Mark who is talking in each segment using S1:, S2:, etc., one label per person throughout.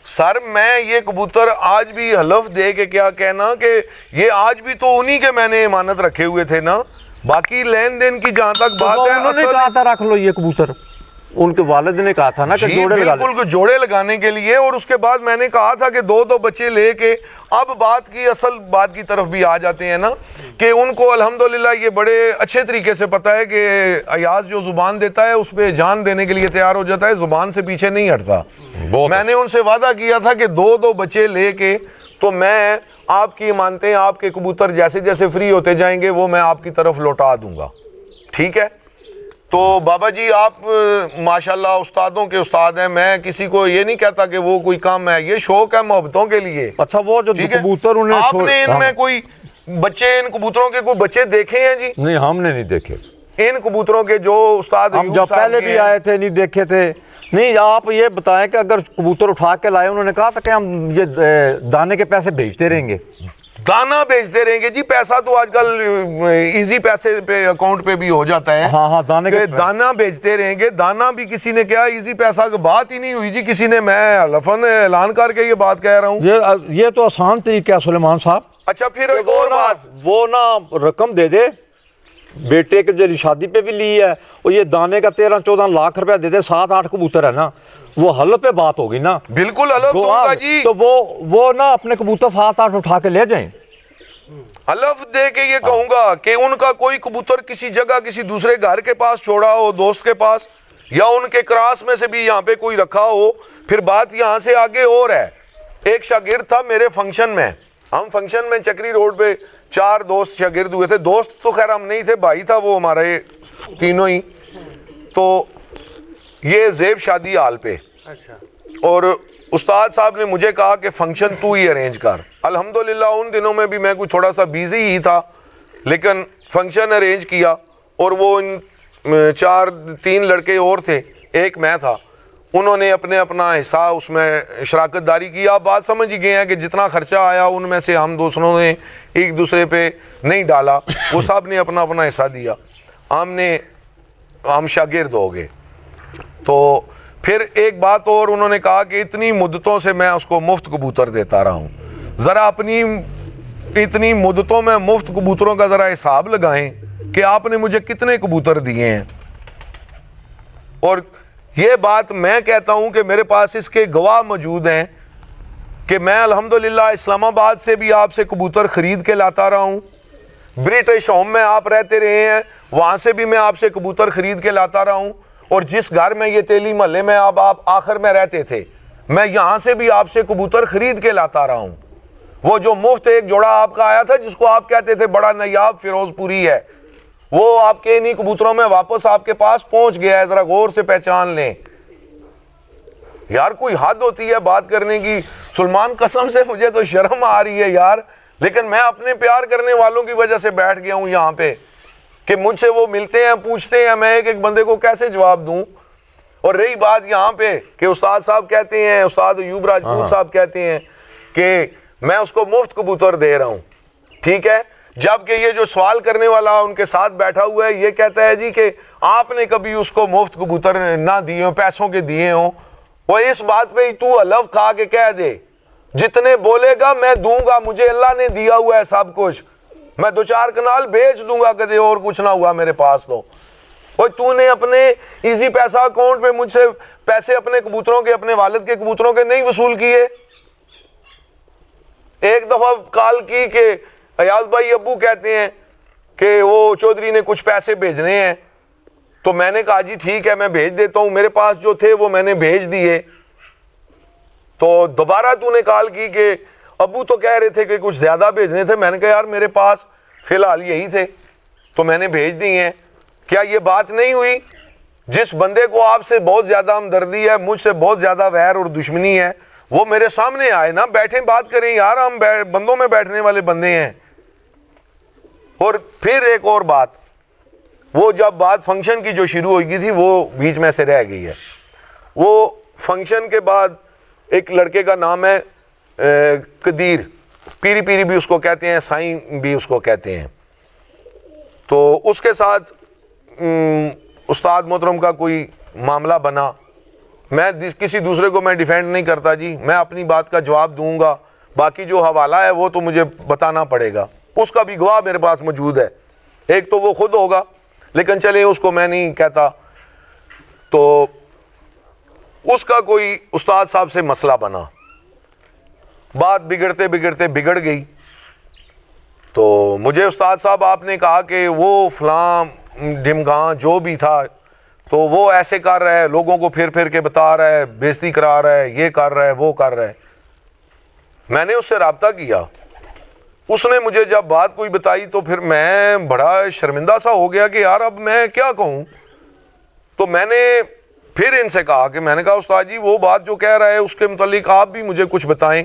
S1: سر میں یہ کبوتر آج بھی حلف دے کے کیا کہنا کہ یہ آج بھی تو انہی کے میں نے امانت رکھے ہوئے تھے نا، باقی لین دین کی جہاں تک بات ہے
S2: انہوں نے کہا تھا رکھ لو یہ کبوتر، ان کے والد نے کہا تھا نا کہ جوڑے لگا لیں،
S1: بالکل جوڑے لگانے کے لیے، اور اس کے بعد میں نے کہا تھا کہ دو بچے لے کے اب بات کی اصل بات کی طرف بھی آ جاتے ہیں نا، کہ ان کو الحمدللہ یہ بڑے اچھے طریقے سے پتہ ہے کہ ایاز جو زبان دیتا ہے اس پہ جان دینے کے لیے تیار ہو جاتا ہے، زبان سے پیچھے نہیں ہٹتا۔ میں نے ان سے وعدہ کیا تھا کہ دو بچے لے کے تو میں آپ کی امانتیں، آپ کے کبوتر جیسے جیسے فری ہوتے جائیں گے وہ میں آپ کی طرف لوٹا دوں گا، ٹھیک ہے؟ تو بابا جی آپ ماشاءاللہ استادوں کے استاد ہیں، میں کسی کو یہ نہیں کہتا کہ وہ کوئی کام ہے، یہ شوق ہے محبتوں کے لیے۔
S2: اچھا وہ جو کبوتر انہیں
S1: آپ نے ان میں کوئی بچے، ان کبوتروں کے کوئی بچے دیکھے ہیں جی؟
S2: نہیں ہم نے نہیں دیکھے،
S1: ان کبوتروں کے جو استاد
S2: ہم جب پہلے بھی آئے تھے نہیں دیکھے تھے۔ نہیں آپ یہ بتائیں کہ اگر کبوتر اٹھا کے لائے، انہوں نے کہا تھا کہ ہم یہ دانے کے پیسے بھیجتے رہیں گے،
S1: دانا بیچتے رہیں گے جی، پیسہ تو آج کل ایزی پیسے پہ اکاؤنٹ پہ بھی ہو جاتا ہے،
S2: ہاں دانے کے
S1: دانا بیچتے رہیں گے۔ دانا بھی کسی نے کیا ایزی پیسہ کی بات ہی نہیں ہوئی جی، کسی نے، میں حلفاً اعلان کر کے یہ بات کہہ رہا ہوں۔
S2: یہ تو آسان طریقہ ہے سلیمان صاحب۔
S1: اچھا پھر ایک اور بات،
S2: وہ نا رقم دے دے بیٹے کے جو شادی پہ بھی لی ہے، اور یہ دانے کا 13-14 لاکھ روپیہ دے دے، 7-8 کبوتر ہے نا، وہ حلف پہ بات ہوگی نا،
S1: بالکل حلف دوں گا جی،
S2: تو وہ نا اپنے کبوتر 7-8 اٹھا کے لے جائیں،
S1: حلف دے کے یہ کہوں گا کہ ان کا کوئی کبوتر کسی جگہ کسی دوسرے گھر کے پاس چھوڑا ہو، دوست کے پاس، یا ان کے کراس میں سے بھی یہاں پہ کوئی رکھا ہو۔ پھر بات یہاں سے آگے اور ہے، ایک شاگرد تھا میرے فنکشن میں، ہم فنکشن میں چکری روڈ پہ 4 دوست شاگرد ہوئے تھے، دوست تو خیر ہم نہیں تھے، بھائی تھا وہ ہمارے تینوں ہی، تو یہ زیب شادی حال پہ، اور استاد صاحب نے مجھے کہا کہ فنکشن تو ہی ارینج کر۔ الحمدللہ ان دنوں میں بھی میں کوئی تھوڑا سا بیزی ہی تھا، لیکن فنکشن ارینج کیا، اور وہ 3 لڑکے اور تھے، ایک میں تھا، انہوں نے اپنا حصہ اس میں شراکت داری کی۔ آپ بات سمجھ ہی گئے ہیں کہ جتنا خرچہ آیا ان میں سے ہم دوسروں نے ایک دوسرے پہ نہیں ڈالا، وہ سب نے اپنا حصہ دیا، ہم شاگرد ہو گئے۔ تو پھر ایک بات اور انہوں نے کہا کہ اتنی مدتوں سے میں اس کو مفت کبوتر دیتا رہا ہوں، ذرا اپنی اتنی مدتوں میں مفت کبوتروں کا ذرا حساب لگائیں کہ آپ نے مجھے کتنے کبوتر دیے ہیں۔ اور یہ بات میں کہتا ہوں کہ میرے پاس اس کے گواہ موجود ہیں کہ میں الحمدللہ اسلام آباد سے بھی آپ سے کبوتر خرید کے لاتا رہا ہوں، برٹش ہوم میں آپ رہتے رہے ہیں وہاں سے بھی میں آپ سے کبوتر خرید کے لاتا رہا ہوں، اور جس گھر میں یہ تیلی محلے میں آپ آخر میں رہتے تھے میں یہاں سے بھی آپ سے کبوتر خرید کے لاتا رہا ہوں۔ وہ جو مفت ایک جوڑا آپ کا آیا تھا جس کو آپ کہتے تھے بڑا نیاب فیروز پوری ہے، وہ آپ کے انہی کبوتروں میں واپس آپ کے پاس پہنچ گیا ہے، ذرا غور سے پہچان لیں۔ یار کوئی حد ہوتی ہے بات کرنے کی، سلمان قسم سے مجھے تو شرم آ رہی ہے یار، لیکن میں اپنے پیار کرنے والوں کی وجہ سے بیٹھ گیا ہوں یہاں پہ کہ مجھ سے وہ ملتے ہیں پوچھتے ہیں، میں ایک بندے کو کیسے جواب دوں۔ اور رہی بات یہاں پہ کہ استاد صاحب کہتے ہیں، استاد ایوب راجپوت صاحب کہتے ہیں کہ میں اس کو مفت کبوتر دے رہا ہوں، ٹھیک ہے، جبکہ یہ جو سوال کرنے والا ان کے ساتھ بیٹھا ہوا ہے یہ کہتا ہے جی کہ آپ نے کبھی اس کو مفت کبوتر نہ دیے ہوں، پیسوں کے دیے ہوں۔ وہ اس بات پہ ہی تو حلف کھا کے کہہ دے جتنے بولے گا میں دوں گا، مجھے اللہ نے دیا ہوا ہے سب کچھ، میں 2-4 کنال بیچ دوں گا کدے اور کچھ نہ ہوا میرے پاس تو۔ اور تو نے اپنے ایزی پیسہ اکاؤنٹ پہ مجھ سے پیسے اپنے کبوتروں کے، اپنے والد کے کبوتروں کے نہیں وصول کیے۔ ایک دفعہ کال کی کہ ایاز بھائی ابو کہتے ہیں کہ وہ چودھری نے کچھ پیسے بھیجنے ہیں، تو میں نے کہا جی ٹھیک ہے میں بھیج دیتا ہوں، میرے پاس جو تھے وہ میں نے بھیج دیے۔ تو دوبارہ تو نے کال کی کہ ابو تو کہہ رہے تھے کہ کچھ زیادہ بھیجنے تھے، میں نے کہا یار میرے پاس فی الحال یہی تھے تو میں نے بھیج دیے ہیں۔ کیا یہ بات نہیں ہوئی؟ جس بندے کو آپ سے بہت زیادہ ہمدردی ہے، مجھ سے بہت زیادہ ویر اور دشمنی ہے، وہ میرے سامنے آئے نا، بیٹھیں بات کریں یار، ہم بندوں میں بیٹھنے والے بندے ہیں۔ اور پھر ایک اور بات، وہ جب بات فنکشن کی جو شروع ہوئی تھی وہ بیچ میں سے رہ گئی ہے۔ وہ فنکشن کے بعد ایک لڑکے کا نام ہے قدیر، پیری پیری بھی اس کو کہتے ہیں، سائیں بھی اس کو کہتے ہیں، تو اس کے ساتھ استاد محترم کا کوئی معاملہ بنا، میں کسی دوسرے کو میں ڈیفینڈ نہیں کرتا جی، میں اپنی بات کا جواب دوں گا، باقی جو حوالہ ہے وہ تو مجھے بتانا پڑے گا، اس کا بھی گواہ میرے پاس موجود ہے، ایک تو وہ خود ہوگا، لیکن چلیں اس کو میں نہیں کہتا۔ تو اس کا کوئی استاد صاحب سے مسئلہ بنا، بات بگڑتے بگڑتے بگڑ گئی، تو مجھے استاد صاحب آپ نے کہا کہ وہ فلاں ڈمگاں جو بھی تھا تو وہ ایسے کر رہا ہے، لوگوں کو پھر پھر کے بتا رہا ہے، بےزتی کرا رہا ہے، یہ کر رہا ہے، وہ کر رہا ہے۔ میں نے اس سے رابطہ کیا، اس نے مجھے جب بات کوئی بتائی تو پھر میں بڑا شرمندہ سا ہو گیا کہ یار اب میں کیا کہوں۔ تو میں نے پھر ان سے کہا کہ میں نے کہا استاد جی وہ بات جو کہہ رہا ہے اس کے متعلق آپ بھی مجھے کچھ بتائیں۔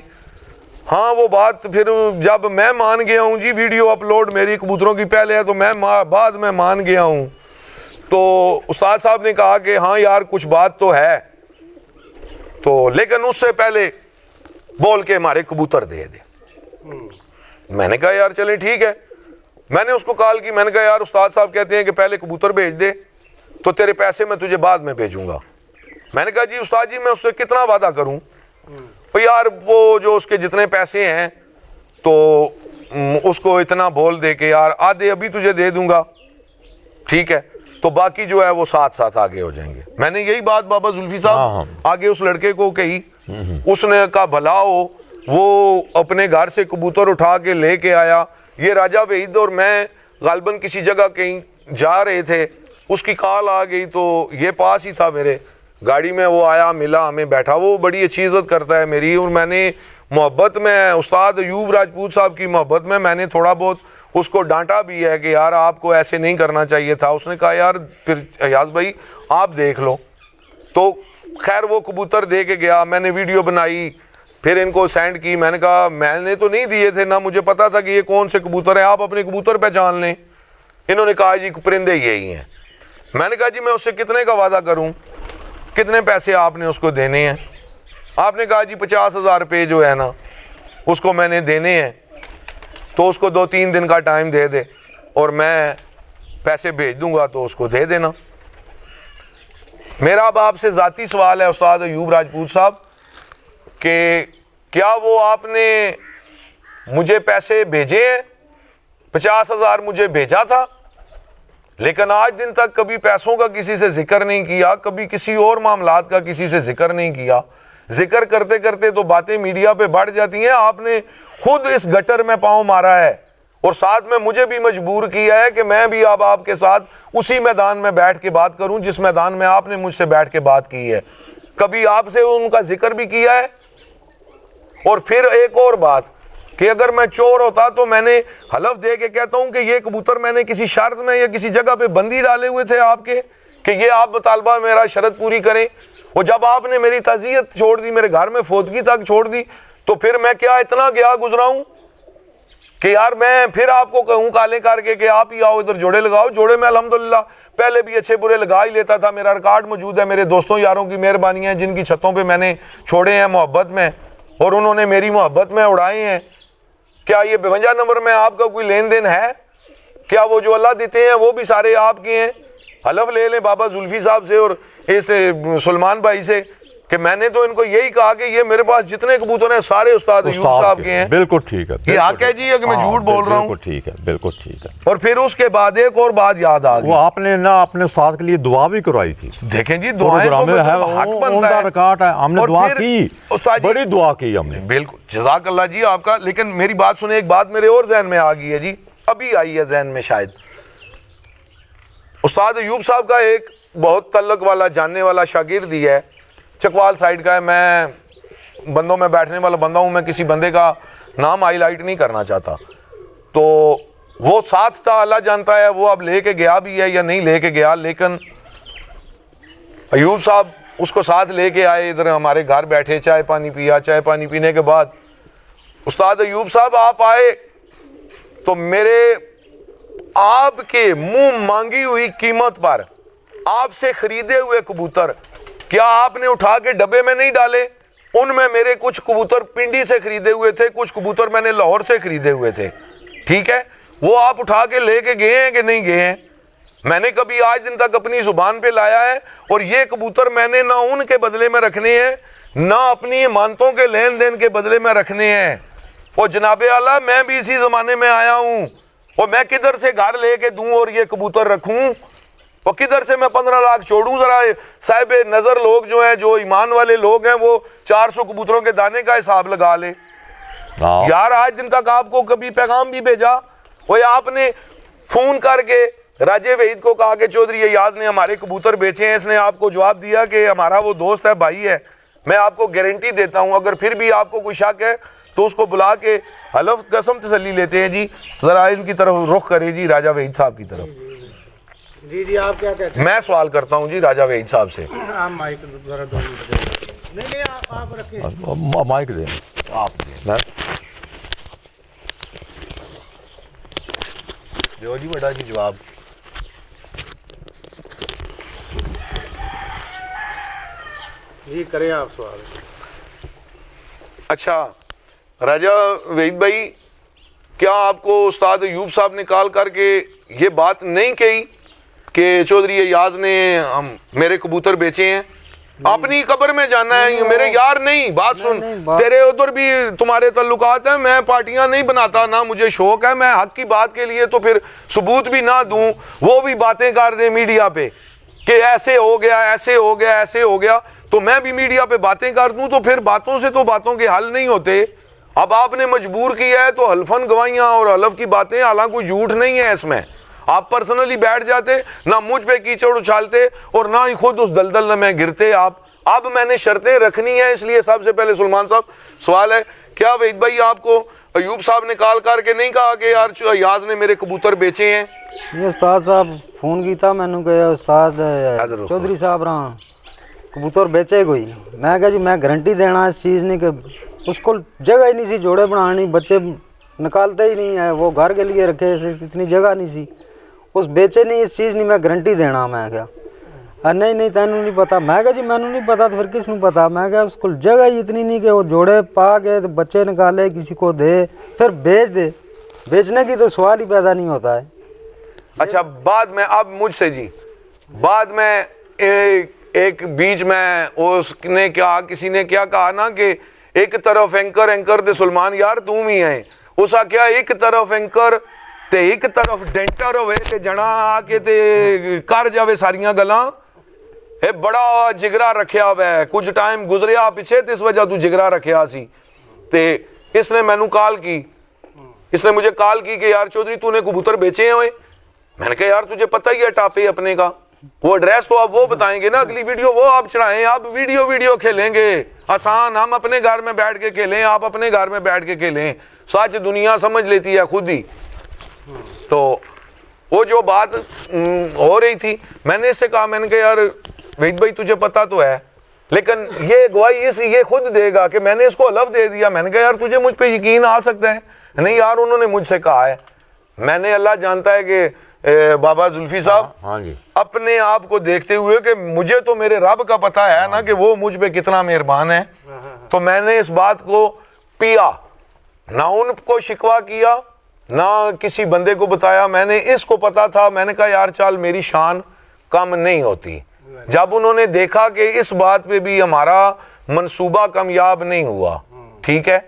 S1: ہاں وہ بات پھر جب میں مان گیا ہوں جی، ویڈیو اپلوڈ میری کبوتروں کی پہلے ہے تو میں بعد میں مان گیا ہوں، تو استاد صاحب نے کہا کہ ہاں یار کچھ بات تو ہے، تو لیکن اس سے پہلے بول کے ہمارے کبوتر دے دے۔ میں نے کہا یار چلیں ٹھیک ہے، میں نے اس کو کال کی، میں نے کہا یار استاد صاحب کہتے ہیں کہ پہلے کبوتر بھیج دے تو تیرے پیسے میں تجھے بعد میں بھیجوں گا۔ میں نے کہا جی استاد جی میں اس سے کتنا وعدہ کروں، یار وہ جو اس کے جتنے پیسے ہیں تو اس کو اتنا بول دے کہ یار آدھے ابھی تجھے دے دوں گا، ٹھیک ہے، تو باقی جو ہے وہ ساتھ ساتھ آگے ہو جائیں گے۔ میں نے یہی بات بابا زلفی صاحب آگے اس لڑکے کو کہی، اس نے کہا بھلا ہو، وہ اپنے گھر سے کبوتر اٹھا کے لے کے آیا۔ یہ راجہ وحید اور میں غالباً کسی جگہ کہیں جا رہے تھے، اس کی کال آ گئی تو یہ پاس ہی تھا میرے، گاڑی میں وہ آیا، ملا، ہمیں بیٹھا، وہ بڑی اچھی عزت کرتا ہے میری، اور میں نے محبت میں استاد ایوب راجپوت صاحب کی محبت میں نے تھوڑا بہت اس کو ڈانٹا بھی ہے کہ یار آپ کو ایسے نہیں کرنا چاہیے تھا۔ اس نے کہا یار پھر ایاز بھائی آپ دیکھ لو، تو خیر وہ کبوتر دے کے گیا، میں نے ویڈیو بنائی، پھر ان کو سینڈ کی۔ میں نے کہا میں نے تو نہیں دیے تھے، نہ مجھے پتا تھا کہ یہ کون سے کبوتر ہیں، آپ اپنے کبوتر پہچان لیں۔ انہوں نے کہا جی پرندے یہی ہیں۔ میں نے کہا جی میں اس سے کتنے کا وعدہ کروں، کتنے پیسے آپ نے اس کو دینے ہیں؟ آپ نے کہا جی 50,000 روپے جو ہے نا اس کو میں نے دینے ہیں، تو اس کو 2-3 دن کا ٹائم دے دے اور میں پیسے بھیج دوں گا تو اس کو دے دینا۔ میرا اب آپ سے ذاتی سوال ہے استاد ایوب راجپوت صاحب کہ کیا وہ آپ نے مجھے پیسے بھیجے ہیں؟ 50,000 مجھے بھیجا تھا، لیکن آج دن تک کبھی پیسوں کا کسی سے ذکر نہیں کیا، کبھی کسی اور معاملات کا کسی سے ذکر نہیں کیا۔ ذکر کرتے کرتے تو باتیں میڈیا پہ بڑھ جاتی ہیں، آپ نے خود اس گٹر میں پاؤں مارا ہے اور ساتھ میں مجھے بھی مجبور کیا ہے کہ میں بھی اب آپ کے ساتھ اسی میدان میں بیٹھ کے بات کروں جس میدان میں آپ نے مجھ سے بیٹھ کے بات کی ہے۔ کبھی آپ سے ان کا ذکر بھی کیا ہے۔ اور پھر ایک اور بات کہ اگر میں چور ہوتا تو میں نے حلف دے کے کہتا ہوں کہ یہ کبوتر میں نے کسی شرط میں یا کسی جگہ پہ بندی ڈالے ہوئے تھے آپ کے کہ یہ آپ مطالبہ میرا شرط پوری کریں، اور جب آپ نے میری تعزیت چھوڑ دی، میرے گھر میں فوتگی تک چھوڑ دی، تو پھر میں کیا اتنا گیا گزرا ہوں کہ یار میں پھر آپ کو کہوں کالے کر کے کہ آپ ہی آؤ ادھر جوڑے لگاؤ؟ جوڑے میں الحمدللہ پہلے بھی اچھے برے لگا ہی لیتا تھا، میرا ریکارڈ موجود ہے، میرے دوستوں یاروں کی مہربانیاں جن کی چھتوں پہ میں نے چھوڑے ہیں محبت میں، اور انہوں نے میری محبت میں اڑائے ہیں۔ کیا یہ 52 نمبر میں آپ کا کوئی لین دین ہے؟ کیا وہ جو اللہ دیتے ہیں وہ بھی سارے آپ کے ہیں؟ حلف لے لیں بابا زلفی صاحب سے اور اس سلمان بھائی سے کہ میں نے تو ان کو یہی کہا کہ یہ میرے پاس جتنے کبوتر ہیں سارے استاد ایوب صاحب کے ہیں۔
S2: بالکل ٹھیک ہے،
S1: یہ حق ہے جی کہ میں جھوٹ بول رہا ہوں؟
S2: بالکل ٹھیک ہے، بالکل ٹھیک ہے۔
S1: اور پھر اس کے بعد ایک اور بات یاد آ گئی،
S2: وہ آپ نے نا اپنے استاد کے لیے دعا بھی کروائی تھی،
S1: دیکھیں جی دعائیں تو حق بنتا ہے،
S2: ریکارڈ ہے، ہم نے دعا کی،
S1: استاد
S2: بڑی دعا کی ہم نے۔
S1: بالکل جزاک اللہ جی آپ کا۔ لیکن میری بات سنیں، ایک بات میرے اور ذہن میں آ گئی ہے جی، ابھی آئی ہے ذہن میں شاید۔ استاد ایوب صاحب کا ایک بہت تعلق والا جاننے والا شاگرد ہی ہے، چکوال سائڈ کا ہے، میں بندوں میں بیٹھنے والا بندہ ہوں، میں کسی بندے کا نام ہائی لائٹ نہیں کرنا چاہتا، تو وہ ساتھ تھا، اللہ جانتا ہے وہ اب لے کے گیا بھی ہے یا نہیں لے کے گیا، لیکن ایوب صاحب اس کو ساتھ لے کے آئے، ادھر ہمارے گھر بیٹھے، چائے پانی پیا، چائے پانی پینے کے بعد استاد ایوب صاحب آپ آئے تو میرے آپ کے منہ مانگی ہوئی قیمت پر آپ سے خریدے ہوئے کبوتر کیا آپ نے اٹھا کے ڈبے میں نہیں ڈالے؟ ان میں میرے کچھ کبوتر پنڈی سے خریدے ہوئے تھے، کچھ کبوتر میں نے لاہور سے خریدے ہوئے تھے، ٹھیک ہے، وہ آپ اٹھا کے لے کے گئے ہیں کہ نہیں گئے ہیں؟ میں نے کبھی آج دن تک اپنی زبان پہ لایا ہے، اور یہ کبوتر میں نے نہ ان کے بدلے میں رکھنے ہیں نہ اپنی امانتوں کے لین دین کے بدلے میں رکھنے ہیں۔ اور جناب اعلیٰ میں بھی اسی زمانے میں آیا ہوں، اور میں کدھر سے گھر لے کے دوں اور یہ کبوتر رکھوں، اور کدھر سے میں 15 لاکھ چھوڑوں؟ ذرا صاحب نظر لوگ جو ہیں، جو ایمان والے لوگ ہیں، وہ 400 کبوتروں کے دانے کا حساب لگا لے۔ یار آج دن تک آپ کو کبھی پیغام بھی بھیجا، وہ آپ نے فون کر کے راجے وحید کو کہا کہ چودھری ایاز نے ہمارے کبوتر بیچے ہیں؟ اس نے آپ کو جواب دیا کہ ہمارا وہ دوست ہے، بھائی ہے۔ میں آپ کو گارنٹی دیتا ہوں اگر پھر بھی آپ کو کوئی شک ہے تو اس کو بلا کے حلف قسم تسلی لیتے ہیں جی، ذرا ان کی طرف رخ کرے جی، راجہ وحید صاحب کی طرف۔
S3: جی آپ کیا کہتے ہیں؟
S1: میں سوال کرتا ہوں جی راجہ وحید صاحب سے۔
S3: آپ مائک ذرا 2 منٹ دیں۔ نہیں آپ رکھیں،
S2: مائک دیں
S1: آپ
S2: میں
S1: دیو جی بڑا جی جواب۔
S3: جی کریں آپ سوال۔
S1: اچھا راجہ وحید بھائی، کیا آپ کو استاد ایوب صاحب نے کال کر کے یہ بات نہیں کہی کہ چودھری ایاز نے میرے کبوتر بیچے ہیں؟ اپنی قبر میں جانا ہے میرے یار، نہیں بات سن، تیرے ادھر بھی تمہارے تعلقات ہیں، میں پارٹیاں نہیں بناتا، نہ مجھے شوق ہے، میں حق کی بات کے لیے تو پھر ثبوت بھی نہ دوں، وہ بھی باتیں کر دیں میڈیا پہ کہ ایسے ہو گیا، ایسے ہو گیا، ایسے ہو گیا، تو میں بھی میڈیا پہ باتیں کر دوں، تو پھر باتوں سے تو باتوں کے حل نہیں ہوتے۔ اب آپ نے مجبور کیا ہے تو حلفاً گواہیاں اور حلف کی باتیں، حالانکہ کوئی جھوٹ نہیں ہے اس میں، آپ پرسنلی بیٹھ جاتے، نہ مجھ پہ کیچڑ اچھالتے اور نہ ہی خود اس دلدل میں گرتے آپ۔ اب میں نے شرطیں رکھنی ہیں، اس لیے سب سے پہلے سلمان صاحب سوال ہے، کیا وحید بھائی آپ کو ایوب صاحب نے کال کر کے نہیں کہا کہ یار ایاز نے میرے کبوتر بیچے ہیں؟
S4: یہ استاد صاحب فون کیتا مینوں کہ استاد چودھری صاحب رہا کبوتر بیچے کوئی، میں کہا جی میں گارنٹی دینا اس چیز نہیں کہ اس کو جگہ ہی نہیں سی جوڑے بنانی، بچے نکالتے ہی نہیں ہے، وہ گھر کے لیے رکھے، اتنی جگہ نہیں سی، اس بیچے نہیں اس چیز نہیں، میں گارنٹی دینا۔ میں کہا نہیں تینوں نہیں پتا، میں کہا جی مینوں نہیں پتا تو پھر کس نوں پتا؟ میں کہا اس کو جگہ ہی اتنی نہیں کہ وہ جوڑے پا کے بچے نکالے، کسی کو دے پھر بیچ دے، بیچنے کی تو سوال ہی پیدا نہیں ہوتا ہے۔
S1: اچھا بعد میں اب مجھ سے جی، بعد میں ایک بیچ میں اس نے کیا، کسی نے کیا کہا نا کہ ایک طرف اینکر دے سلمان یار تم ہی ہیں، اس آ کیا ایک طرف اینکر تے ایک طرف ڈینٹر ہوئے تے جنا آ کے تے کر جاوے ساریاں گلاں، اے بڑا جگرا رکھیا ہوا ہے، کچھ ٹائم گزریا پیچھے تے اس وجہ تو جگرا رکھیا سی، تے اس نے مینوں کال کی، اس نے مجھے کال کی کہ یار چودھری تو نے کبوتر بیچے ہوئے؟ میں نے کہا یار تجھے پتہ ہی ہے ٹاپے اپنے کا، وہ ایڈریس تو آپ وہ بتائیں گے نا، اگلی ویڈیو وہ آپ چڑھائیں، آپ ویڈیو کھیلیں گے آسان، ہم اپنے گھر میں بیٹھ کے کھیلیں، آپ اپنے گھر میں بیٹھ کے کھیلیں، سچ دنیا سمجھ لیتی ہے خود ہی۔ تو وہ جو بات ہو رہی تھی، میں نے اس سے کہا، میں نے کہا یار وحید بھائی تجھے پتا تو ہے، لیکن یہ گواہی یہ خود دے گا کہ میں نے اس کو حلف دے دیا۔ میں نے کہا یار تجھے مجھ پہ یقین آ سکتا ہے؟ نہیں یار انہوں نے مجھ سے کہا ہے۔ میں نے اللہ جانتا ہے کہ بابا زلفی صاحب
S2: ہاں جی
S1: اپنے آپ کو دیکھتے ہوئے کہ مجھے تو میرے رب کا پتہ ہے نا کہ وہ مجھ پہ کتنا مہربان ہے، تو میں نے اس بات کو پیا، نہ ان کو شکوہ کیا نہ کسی بندے کو بتایا، میں نے اس کو پتا تھا، میں نے کہا یار چال میری شان کم نہیں ہوتی۔ جب انہوں نے دیکھا کہ اس بات پہ بھی ہمارا منصوبہ کامیاب نہیں ہوا، ٹھیک ہے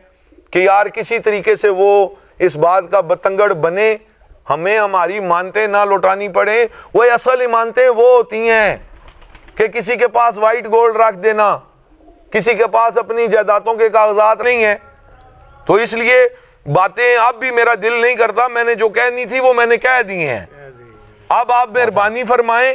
S1: کہ یار کسی طریقے سے وہ اس بات کا بتنگڑ بنے، ہمیں ہماری مانتے نہ لوٹانی پڑے، وہ اصل ایمانتیں وہ ہوتی ہیں کہ کسی کے پاس وائٹ گولڈ رکھ دینا، کسی کے پاس اپنی جائیدادوں کے کاغذات نہیں ہیں۔ تو اس لیے باتیں اب بھی میرا دل نہیں کرتا، میں نے جو کہنی تھی وہ میں نے کہہ دی ہیں۔ اب آپ مہربانی فرمائیں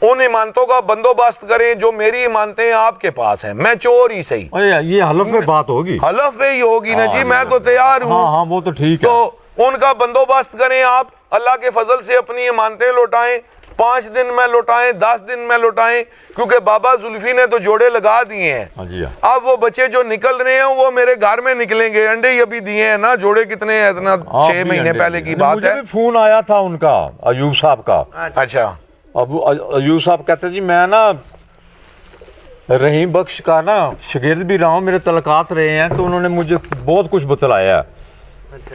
S1: ان ایمانتوں کا بندوبست کریں جو میری ایمانتیں آپ کے پاس ہیں، میں چور ہی صحیح،
S2: یہ حلف میں بات ہوگی،
S1: حلف پہ ہی ہوگی نا جی، میں تو تیار ہوں۔
S2: ہاں وہ تو ٹھیک ہے،
S1: تو ان کا بندوبست کریں آپ، اللہ کے فضل سے اپنی ایمانتیں لوٹائیں، 5 دن میں لوٹائیں، 10 دن میں لوٹائیں، کیونکہ بابا زلفی نے تو جوڑے لگا دیے ہیں۔ اب وہ بچے جو نکل رہے ہیں وہ میرے گھر میں نکلیں گے، انڈے ہی ابھی دیے ہیں نا، جوڑے کتنے ہیں، اتنا 6 مہینے پہلے کی بات ہے۔
S2: مجھے بھی فون آیا تھا ان کا، ایوب صاحب کا۔
S1: اچھا
S2: اب ایوب صاحب کہتے جی میں نا رحیم بخش کا نا شاگرد بھی رہا ہوں، میرے تعلقات رہے ہیں، تو انہوں نے مجھے بہت کچھ بتلایا ہے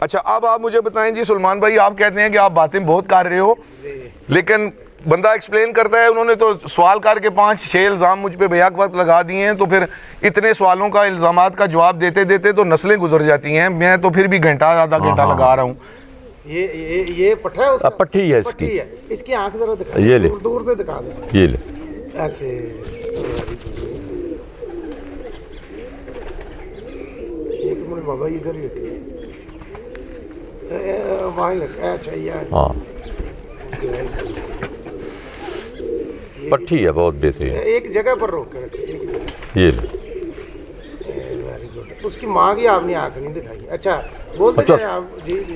S1: اچھا اب آپ مجھے بتائیں جی سلمان بھائی, آپ کہتے ہیں کہ آپ باتیں بہت کر رہے ہو, لیکن بندہ ایکسپلین کرتا ہے, انہوں نے تو سوال کر کے 5-6 الزام مجھ پہ بیک وقت لگا دیے ہیں, تو پھر اتنے سوالوں کا الزامات کا جواب دیتے دیتے تو نسلیں گزر جاتی ہیں. میں تو پھر بھی آدھا گھنٹہ لگا رہا ہوں.
S3: یہ پٹھا ہے اس کا؟
S2: پٹھی ہے اس کی.
S3: پٹھی ہے. اس کی آنکھ ذرا دکھا,
S2: یہ لے,
S3: دور سے دکھا دیں.
S2: یہ لے
S3: ایسے ایک منٹ بابا ادھر ہی وہاں رکھا. اچھا یہ
S2: ہاں پٹھی ہے بہت بہترین.
S3: ایک جگہ پر روک کے رکھے.
S2: یہ لے.
S3: Very good. اس کی ماں کی آپ نے آنکھ نہیں دکھائی. اچھا بولتے ہیں آپ. جی جی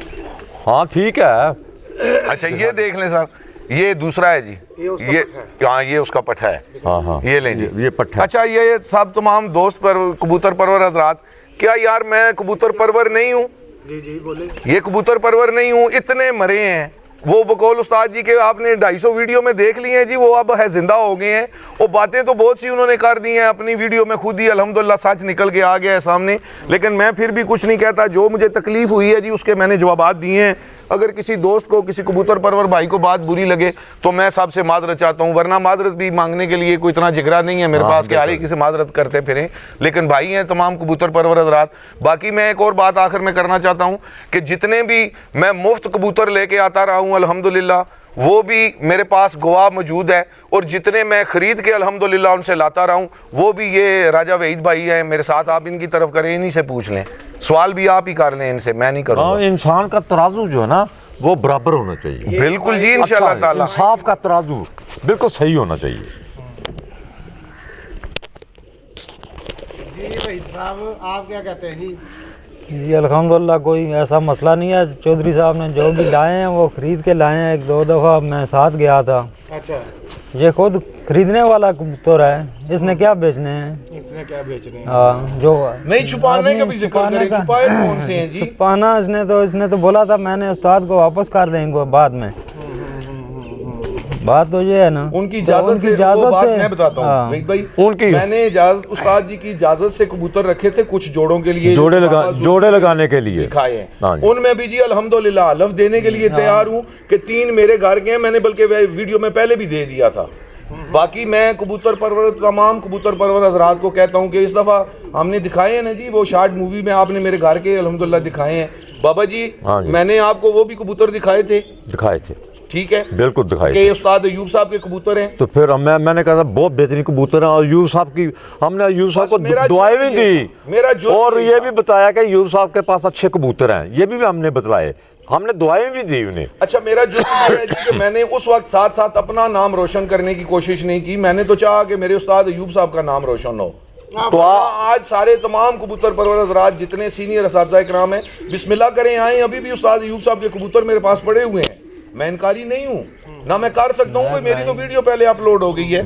S2: ہاں ٹھیک ہے.
S1: اچھا یہ دیکھ لیں سر, یہ دوسرا ہے جی, یہ ہاں یہ اس کا پٹھا ہے.
S2: ہاں ہاں
S1: یہ لیں جی,
S2: یہ پٹھا.
S1: اچھا یہ سب تمام دوست پر کبوتر پرور حضرات, کیا یار میں کبوتر پرور نہیں ہوں؟
S3: جی جی بولے.
S1: یہ کبوتر پرور نہیں ہوں, اتنے مرے ہیں وہ بقول استاد جی کے آپ نے 250 ویڈیو میں دیکھ لی ہیں جی, وہ اب ہے زندہ ہو گئے ہیں. وہ باتیں تو بہت سی انہوں نے کر دی ہیں اپنی ویڈیو میں, خود ہی الحمدللہ سچ نکل کے آ گیا ہے سامنے, لیکن میں پھر بھی کچھ نہیں کہتا. جو مجھے تکلیف ہوئی ہے جی اس کے میں نے جوابات دیے ہیں. اگر کسی دوست کو, کسی کبوتر پرور بھائی کو بات بری لگے تو میں سب سے معذرت چاہتا ہوں, ورنہ معذرت بھی مانگنے کے لیے کوئی اتنا جگرا نہیں ہے میرے پاس کہ ہر ایک سے معذرت کرتے پھریں, لیکن بھائی ہیں تمام کبوتر پرور حضرات. باقی میں ایک اور بات آخر میں کرنا چاہتا ہوں کہ جتنے بھی میں مفت کبوتر لے کے آتا رہا ہوں الحمدللہ, وہ بھی میرے پاس گواہ موجود ہے, اور جتنے میں خرید کے الحمدللہ ان سے لاتا رہا ہوں وہ بھی یہ راجہ وحید بھائی ہیں میرے ساتھ, آپ ان کی طرف کریں, انہی سے پوچھ لیں, سوال بھی آپ ہی کر لیں ان سے, میں نہیں کروں گا.
S2: انسان کا ترازو جو ہے نا وہ برابر ہونا چاہیے.
S1: بالکل جی انشاءاللہ تعالی
S2: انصاف کا ترازو بالکل صحیح ہونا چاہیے.
S3: جی وحید صاحب آپ کیا کہتے ہیں جی؟
S4: جی الحمدللہ کوئی ایسا مسئلہ نہیں ہے. چودھری صاحب نے جو بھی لائے ہیں وہ خرید کے لائے ہیں. 1-2 دفعہ میں ساتھ گیا تھا.
S3: اچھا
S4: یہ خود خریدنے والا کبوتر ہے, اس نے کیا بیچنے ہیں؟
S3: اس نے کیا بیچ رہے ہیں؟
S4: ہاں جو
S1: نہیں چھپانے کا بھی ذکر کریں, چھپائے کون سے ہیں جی؟
S4: چھپانا اس نے تو بولا تھا میں نے استاد کو واپس کر دیں گے بعد میں. بات تو یہ ہے نا
S1: ان کی اجازت سے, وہ بات میں بتاتا ہوں وحید بھائی, میں نے اجازت استاد جی کی اجازت سے کبوتر رکھے تھے کچھ جوڑوں کے لیے,
S2: جوڑے لگانے کے لیے
S1: دکھائے ہیں. ان میں بھی جی الحمدللہ حلف دینے کے لیے تیار ہوں کہ 3 میرے گھر کے ہیں, میں نے بلکہ ویڈیو میں پہلے بھی دے دیا تھا. باقی میں کبوتر پرور, تمام کبوتر پرور حضرات کو کہتا ہوں کہ اس دفعہ ہم نے دکھائے ہیں نا جی, وہ شارٹ مووی میں آپ نے میرے گھر کے الحمدللہ دکھائے ہیں. بابا جی میں نے آپ کو وہ بھی کبوتر دکھائے تھے, ٹھیک ہے
S2: بالکل دکھائے
S1: کہ استاد ایوب صاحب کے کبوتر ہیں.
S2: تو پھر میں نے کہا تھا بہت بہترین کبوتر ہیں, اور ایوب صاحب کی ہم نے ایوب صاحب کو دعائیں بھی دی, اور یہ بھی بتایا کہ ایوب صاحب کے پاس اچھے کبوتر ہیں, یہ بھی ہم نے بتلائے, ہم نے دعائیں بھی دی انہیں.
S1: اچھا میرا جو ہے جی کہ میں نے اس وقت ساتھ ساتھ اپنا نام روشن کرنے کی کوشش نہیں کی, میں نے تو چاہا کہ میرے استاد ایوب صاحب کا نام روشن ہو. تو آج سارے تمام کبوتر پرور حضرات جتنے سینئر اساتذہ اکرام ہیں بسم اللہ کریں آئیں. ابھی بھی استاد ایوب صاحب کے کبوتر میرے پاس پڑے ہوئے ہیں, میں انکاری نہیں ہوں, نہ میں کر سکتا ہوں, کہ میری تو ویڈیو پہلے اپلوڈ ہو گئی ہے.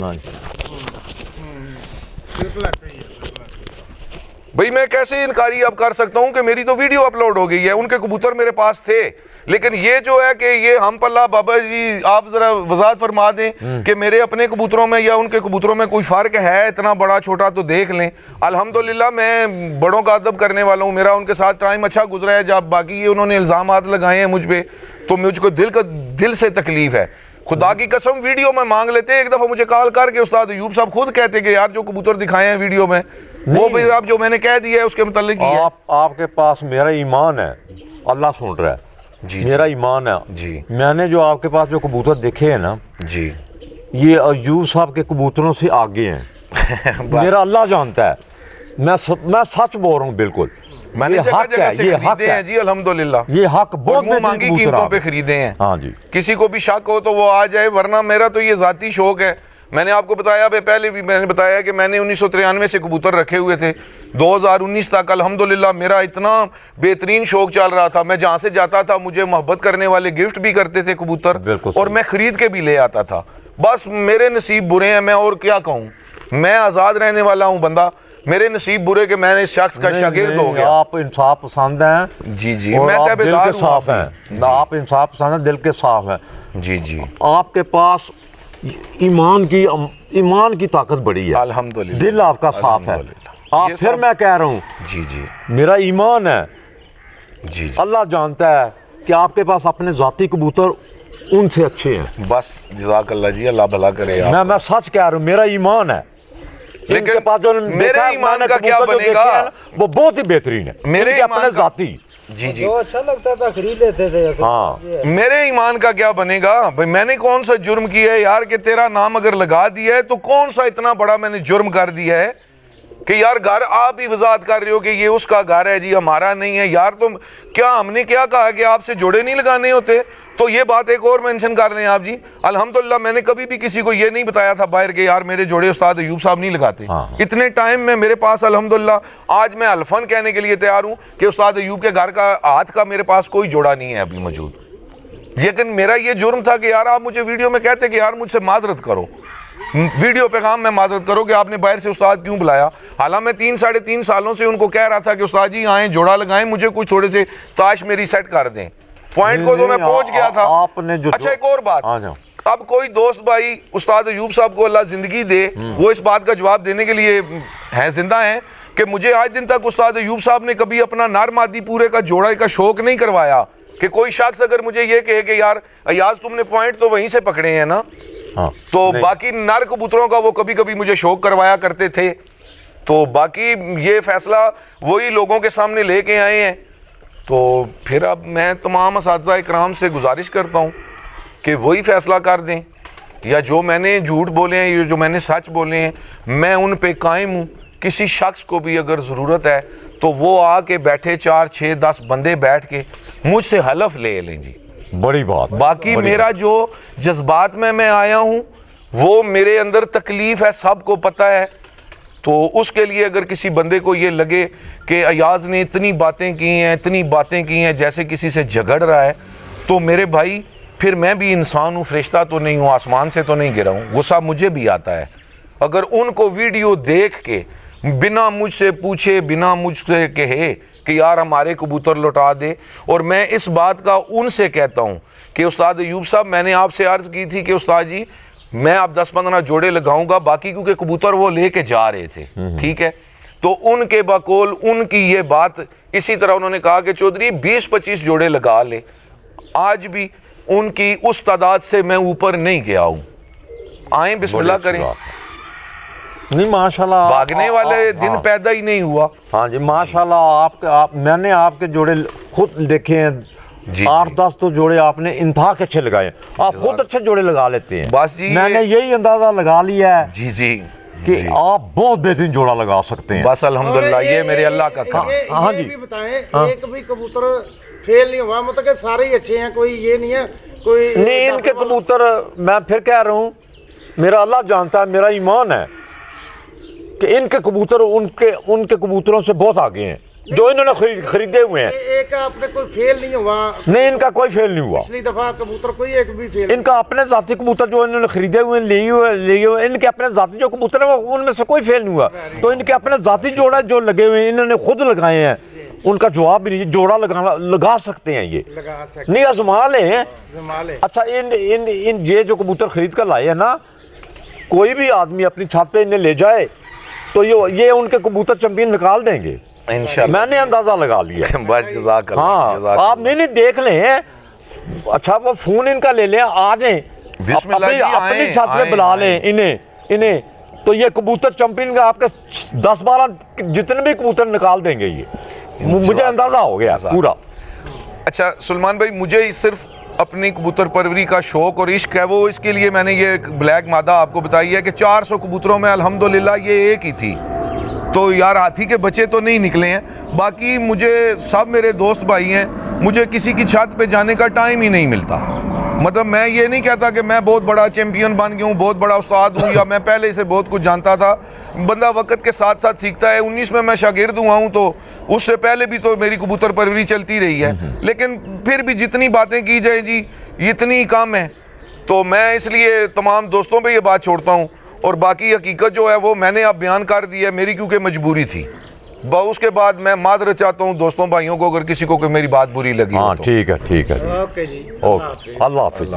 S1: بھئی میں کیسے انکاری اب کر سکتا ہوں کہ میری تو ویڈیو اپلوڈ ہو گئی ہے, ان کے کبوتر میرے پاس تھے. لیکن یہ جو ہے کہ یہ ہم پلہ, بابا جی آپ ذرا وضاحت فرما دیں کہ میرے اپنے کبوتروں میں یا ان کے کبوتروں میں کوئی فرق ہے اتنا بڑا چھوٹا تو دیکھ لیں. الحمدللہ میں بڑوں کا ادب کرنے والا ہوں, میرا ان کے ساتھ ٹائم اچھا گزرا ہے. جب باقی یہ انہوں نے الزامات لگائے ہیں مجھ پہ تو مجھ کو دل سے تکلیف ہے. خدا کی قسم ویڈیو میں مانگ لیتے, ایک دفعہ مجھے کال کر کے استاد ایوب صاحب خود کہتے کہ یار جو کبوتر دکھائے ہیں ویڈیو میں وہ بھی آپ جو میں نے کہہ دیا ہے اس کے متعلق ہی ہے.
S2: آپ کے پاس میرا ایمان ہے, اللہ سن رہا ہے
S1: جی,
S2: میرا ایمان ہے
S1: جی.
S2: میں نے جو آپ کے پاس جو کبوتر دیکھے ہیں نا
S1: جی,
S2: یہ ایوب صاحب کے کبوتروں سے آگے ہیں. میرا اللہ جانتا ہے, میں سچ بول رہا ہوں بالکل.
S1: میں نے
S2: حق ہے, یہ حق ہے
S1: جی الحمدللہ,
S2: یہ حق بہت
S1: مہنگی قیمتوں پہ خریدے ہیں.
S2: ہاں جی,
S1: کسی کو بھی شک ہو تو وہ آ جائے, ورنہ میرا تو یہ ذاتی شوق ہے. میں نے آپ کو بتایا پہلے بھی میں نے بتایا کہ میں نے 1993 سے کبوتر رکھے ہوئے تھے 2019 تک. الحمدللہ میرا اتنا بہترین شوق چل رہا تھا, میں جہاں سے جاتا تھا مجھے محبت کرنے والے گفٹ بھی کرتے تھے کبوتر, اور میں خرید کے بھی لے آتا تھا. بس میرے نصیب برے ہیں, میں اور کیا کہوں, میں آزاد رہنے والا ہوں بندہ, میرے نصیب برے کہ میں نے اس شخص کا شاگرد ہو گیا.
S2: آپ انصاف پسند ہیں
S1: جی جی,
S2: اور
S1: میں
S2: آپ دل کے صاف ہیں, آپ انصاف پسند ہیں, دل کے صاف ہیں.
S1: جی جی,
S2: آپ کے پاس ایمان کی طاقت بڑی ہے,
S1: الحمدللہ,
S2: دل آپ کا صاف ہے. آپ پھر میں کہہ رہا ہوں
S1: جی جی,
S2: میرا ایمان ہے
S1: جی
S2: اللہ جانتا ہے کہ آپ کے پاس اپنے ذاتی کبوتر ان سے اچھے ہیں.
S1: بس جزاک اللہ جی, اللہ بھلا کرے آپ.
S2: میں سچ کہہ رہا ہوں, میرا ایمان ہے. ان کے پاس جو
S1: میرے ایمان کا کیا بنے گا,
S2: وہ بہت ہی بہترین ہے
S1: میرے
S2: اپنے ذاتی.
S1: جی جی
S4: جو اچھا لگتا تھا خرید لیتے تھے.
S2: ہاں
S1: میرے ایمان کا کیا بنے گا بھائی, میں نے کون سا جرم کیا ہے یار کہ تیرا نام اگر لگا دیا ہے تو کون سا اتنا بڑا میں نے جرم کر دیا ہے کہ یار گھر آپ ہی وضاحت کر رہے ہو کہ یہ اس کا گھر ہے جی, ہمارا نہیں ہے یار. تم کیا ہم نے کیا کہا کہ آپ سے جوڑے نہیں لگانے ہوتے؟ تو یہ بات ایک اور مینشن کر رہے ہیں آپ جی. الحمدللہ میں نے کبھی بھی کسی کو یہ نہیں بتایا تھا باہر کہ یار میرے جوڑے استاد ایوب صاحب نہیں لگاتے. اتنے ٹائم میں میرے پاس الحمدللہ آج میں الفن کہنے کے لیے تیار ہوں کہ استاد ایوب کے گھر کا ہاتھ کا میرے پاس کوئی جوڑا نہیں ہے ابھی موجود. لیکن میرا یہ جرم تھا کہ یار آپ مجھے ویڈیو میں کہتے کہ یار مجھ سے معذرت کرو, ویڈیو پیغام میں معذرت کرو کہ آپ نے باہر سے استاد کیوں بلایا. حالانکہ میں 3.5 سالوں سے ان کو کہہ رہا تھا کہ استاد جی آئیں جوڑا لگائیں, مجھے کچھ تھوڑے سے تاش میری سیٹ کر دیں. پوائنٹ کو تو میں پہنچ گیا تھا. اچھا ایک اور بات, اب کوئی دوست بھائی استاد ایوب صاحب کو اللہ زندگی دے, وہ اس بات کا جواب دینے کے لیے ہیں, زندہ ہیں, کہ مجھے آج دن تک استاد ایوب صاحب نے کبھی اپنا نر مادی پورے کا جوڑے کا شوق نہیں کروایا. کہ کوئی شخص اگر مجھے یہ کہے کہ یار ایاز تم نے پوائنٹ تو وہیں سے پکڑے ہیں نا, تو باقی نر کبوتروں کا وہ کبھی کبھی مجھے شوق کروایا کرتے تھے. تو باقی یہ فیصلہ وہی لوگوں کے سامنے لے کے آئے ہیں. تو پھر اب میں تمام اساتذہ اکرام سے گزارش کرتا ہوں کہ وہی فیصلہ کر دیں, یا جو میں نے جھوٹ بولے ہیں, جو میں نے سچ بولے ہیں, میں ان پہ قائم ہوں. کسی شخص کو بھی اگر ضرورت ہے تو وہ آ کے بیٹھے 4 6 10 بندے بیٹھ کے مجھ سے حلف لے لیں جی.
S2: بڑی بات.
S1: باقی میرا جو جذبات میں آیا ہوں وہ میرے اندر تکلیف ہے, سب کو پتہ ہے. تو اس کے لیے اگر کسی بندے کو یہ لگے کہ ایاز نے اتنی باتیں کی ہیں جیسے کسی سے جھگڑ رہا ہے, تو میرے بھائی پھر میں بھی انسان ہوں, فرشتہ تو نہیں ہوں, آسمان سے تو نہیں گرا ہوں, غصہ مجھے بھی آتا ہے. اگر ان کو ویڈیو دیکھ کے بنا مجھ سے پوچھے, بنا مجھ سے کہے کہ یار ہمارے کبوتر لوٹا دے, اور میں اس بات کا ان سے کہتا ہوں کہ استاد ایوب صاحب میں نے آپ سے عرض کی تھی کہ استاد جی میں اب 10-15 جوڑے لگاؤں گا, باقی کیونکہ کبوتر وہ لے کے جا رہے تھے, ٹھیک ہے. تو ان کے بقول ان کی یہ بات اسی طرح انہوں نے کہا کہ چودھری 20-25 جوڑے لگا لے. آج بھی ان کی اس تعداد سے میں اوپر نہیں گیا ہوں. آئیں بسم اللہ کریں.
S2: نہیں ماشاءاللہ
S1: بھاگنے والے دن پیدا ہی نہیں ہوا.
S2: ہاں جی ماشاءاللہ. میں نے آپ کے جوڑے خود دیکھے ہیں, 8-10 تو جوڑے آپ نے انتہا کے اچھے لگائے. آپ خود اچھے جوڑے لگا لیتے ہیں.
S1: بس جی
S2: میں نے یہی اندازہ لگا لیا ہے
S1: جی
S2: کہ آپ بہت بہترین جوڑا لگا سکتے ہیں.
S1: بس الحمدللہ یہ میرے اللہ کا کام.
S2: ہاں جی
S3: بھی بتائیں, ایک بھی کبوتر فیل نہیں ہوا, مطلب کہ سارے ہی اچھے ہیں, کوئی یہ نہیں ہے کوئی
S2: نہیں. ان کے کبوتر میں پھر کہہ رہا ہوں, میرا اللہ جانتا ہے, میرا ایمان ہے کہ ان کے کبوتر ان کے کبوتروں سے بہت آگے ہیں جو انہوں نے خریدے ہوئے ہیں.
S3: ایک آپ نے کوئی فیل نہیں ہوا؟
S2: نہیں ان کا کوئی فیل نہیں ہوا.
S3: پچھلی دفعہ کبوتر کوئی ایک بھی فیل.
S2: ان کا اپنے ذاتی کبوتر جو انہوں نے خریدے ہوئے لیے ہوئے ان کے اپنے ذاتی جو کبوتر ہیں وہ ان میں سے کوئی فیل نہیں ہوا. تو ان کے اپنے ذاتی جوڑا جو لگے ہوئے ہیں انہوں نے خود لگائے ہیں, ان کا جواب بھی نہیں. جوڑا لگا سکتے ہیں, یہ نہیں آزما لیں. اچھا ان یہ جو کبوتر خرید کر لائے ہیں نا, کوئی بھی آدمی اپنی چھت پہ انہیں لے جائے تو یہ ان کے کبوتر چمپئن نکال دیں گے انشاءاللہ. میں نے اندازہ لگا لیا.
S1: بس جزاک اللہ.
S2: ہاں آپ نہیں دیکھ لیں. اچھا وہ فون ان کا لے لیں, آ جائیں اپنی چھت پہ بلا لیں انہیں تو یہ کبوتر چمپئن کا آپ کے 10-12 جتنے بھی کبوتر نکال دیں گے. یہ مجھے اندازہ ہو گیا پورا.
S1: اچھا سلمان بھائی, مجھے صرف اپنی کبوتر پروری کا شوق اور عشق ہے, وہ اس کے لیے میں نے یہ بلیک مادہ آپ کو بتائی ہے کہ 400 کبوتروں میں الحمدللہ یہ ایک ہی تھی. تو یار ہاتھی کے بچے تو نہیں نکلے ہیں. باقی مجھے سب میرے دوست بھائی ہیں, مجھے کسی کی چھت پہ جانے کا ٹائم ہی نہیں ملتا. مطلب میں یہ نہیں کہتا کہ میں بہت بڑا چیمپئن بن گیا ہوں, بہت بڑا استاد ہوں, یا میں پہلے سے بہت کچھ جانتا تھا. بندہ وقت کے ساتھ ساتھ سیکھتا ہے. 19 میں شاگرد ہوا ہوں, تو اس سے پہلے بھی تو میری کبوتر پروری چلتی رہی ہے. لیکن پھر بھی جتنی باتیں کی جائیں جی اتنی کم ہے. تو میں اس لیے تمام دوستوں پہ یہ بات چھوڑتا ہوں, اور باقی حقیقت جو ہے وہ میں نے اب بیان کر دی ہے, میری کیونکہ مجبوری تھی. اس کے بعد میں معذرت چاہتا ہوں دوستوں بھائیوں کو اگر کسی کو کوئی میری بات بری لگی.
S2: ہاں ٹھیک ہے.
S3: اوکے جی,
S2: اوکے, اللہ حافظ.